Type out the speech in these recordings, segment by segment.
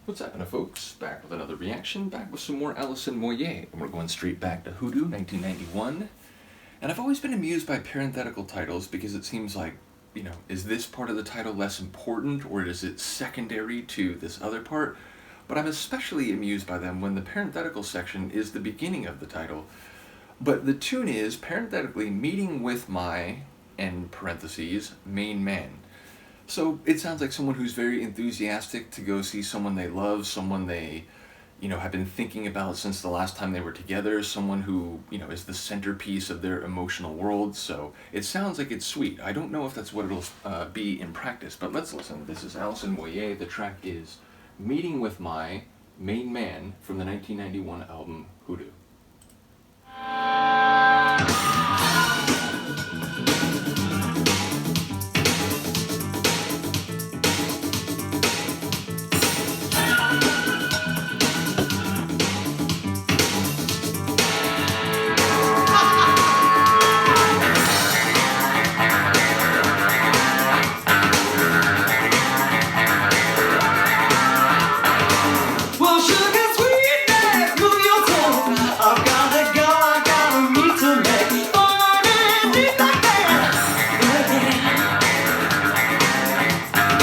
What's happening, folks? Back with another reaction, back with some more Alison Moyet, and we're going straight back to Hoodoo, 1991. And I've always been amused by parenthetical titles because it seems like, is this part of the title less important, or is it secondary to this other part? But I'm especially amused by them when the parenthetical section is the beginning of the title. But the tune is, parenthetically, meeting with my, and parentheses, main man. So it sounds like someone who's very enthusiastic to go see someone they love, someone they, have been thinking about since the last time they were together, someone who, is the centerpiece of their emotional world. So it sounds like it's sweet. I don't know if that's what it'll be in practice, but let's listen. This is Alison Moyet. The track is Meeting with My Main Man from the 1991 album Hoodoo.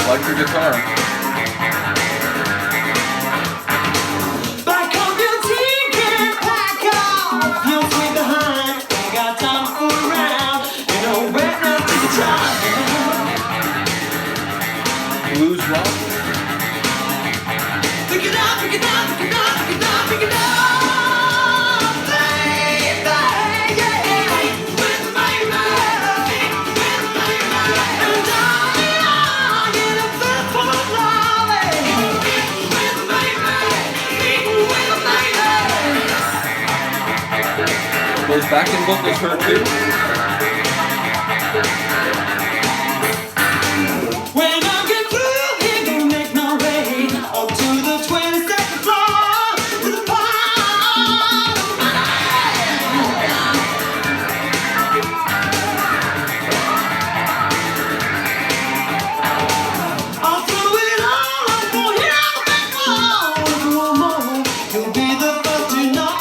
Like your guitar. Back up your team, get back off. You'll swing behind, ain't got time to fool around. You know where now, take a try. Blues rock. Pick it up, pick it up, pick it up, pick it up, pick it up. Those backing vocals hurt too. When I get through here, gonna make my way up to the 22nd floor to the bottom of my I'll throw it all up for you back more. You'll be the first to know I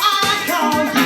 call you.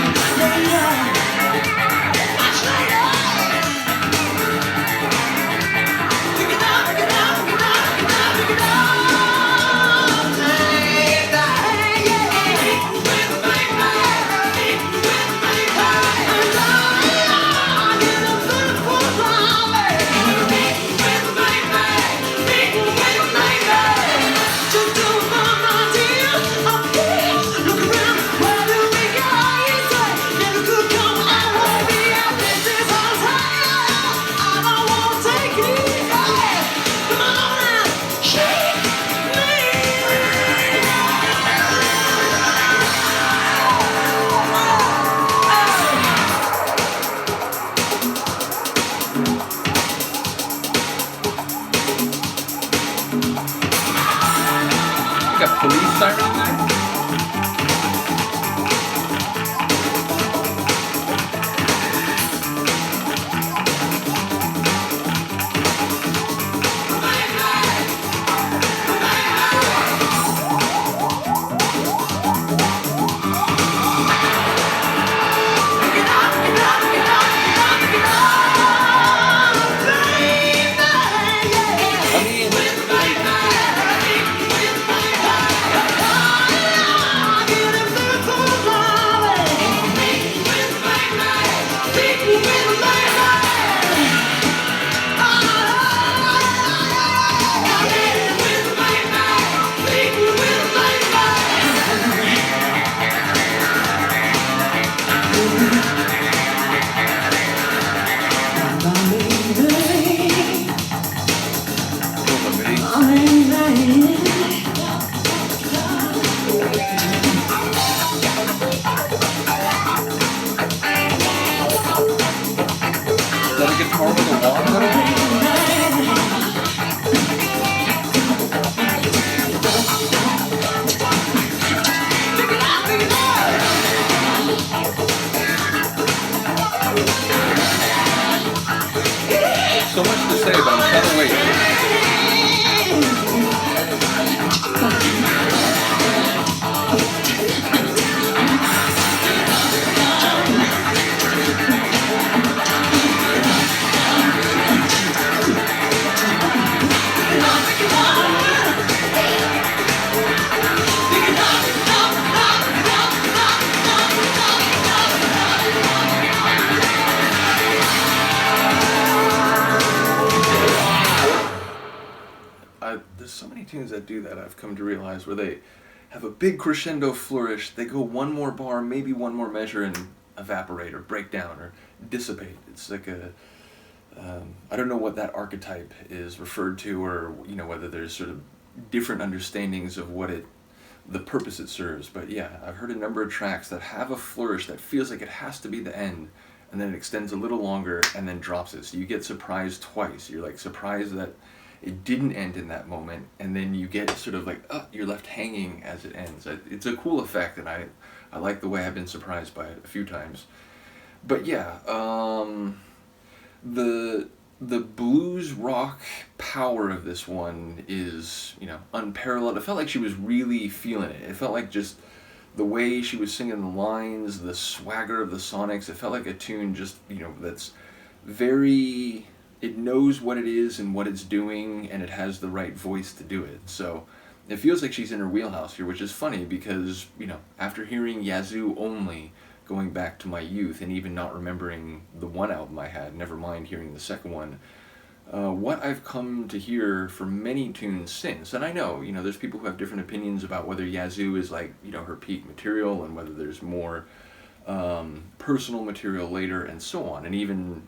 Police siren there? tunes that do that, I've come to realize, where they have a big crescendo flourish, they go one more bar, maybe one more measure, and evaporate or break down or dissipate. It's like a, I don't know what that archetype is referred to, or whether there's sort of different understandings of the purpose it serves. But yeah, I've heard a number of tracks that have a flourish that feels like it has to be the end, and then it extends a little longer and then drops it. So you get surprised twice. You're like surprised that it didn't end in that moment, and then you get sort of like, you're left hanging as it ends. It's a cool effect, and I like the way I've been surprised by it a few times. But yeah, the blues rock power of this one is, unparalleled. It felt like she was really feeling it. It felt like just the way she was singing the lines, the swagger of the sonics. It felt like a tune just, that's very, it knows what it is and what it's doing, and it has the right voice to do it. So it feels like she's in her wheelhouse here, which is funny because, after hearing Yazoo only, going back to my youth, and even not remembering the one album I had, never mind hearing the second one, what I've come to hear for many tunes since, and I know, there's people who have different opinions about whether Yazoo is like, her peak material, and whether there's more personal material later, and so on. And even,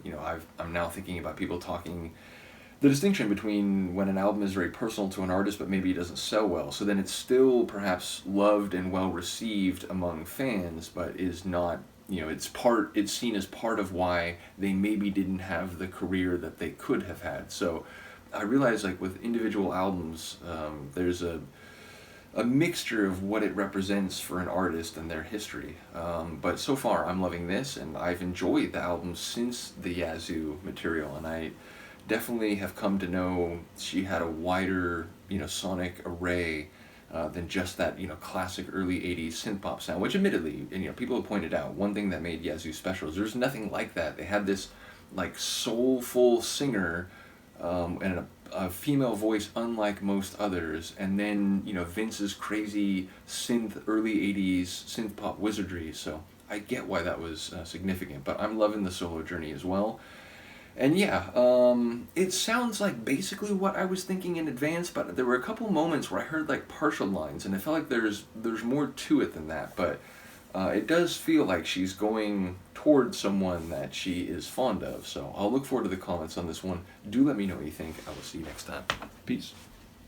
I'm now thinking about people talking the distinction between when an album is very personal to an artist, but maybe it doesn't sell well. So then it's still perhaps loved and well received among fans, but is not, it's seen as part of why they maybe didn't have the career that they could have had. So I realize, like, with individual albums, there's a mixture of what it represents for an artist and their history. But so far, I'm loving this, and I've enjoyed the album since the Yazoo material, and I definitely have come to know she had a wider, sonic array than just that, classic early 80s synth pop sound, which admittedly, and people have pointed out, one thing that made Yazoo special is there's nothing like that. They had this, like, soulful singer, and a female voice unlike most others, and then, Vince's crazy early 80s synth pop wizardry. So I get why that was significant, but I'm loving the solo journey as well. And yeah, it sounds like basically what I was thinking in advance, but there were a couple moments where I heard like partial lines, and it felt like there's more to it than that. But it does feel like she's going towards someone that she is fond of. So I'll look forward to the comments on this one. Do let me know what you think. I will see you next time. Peace.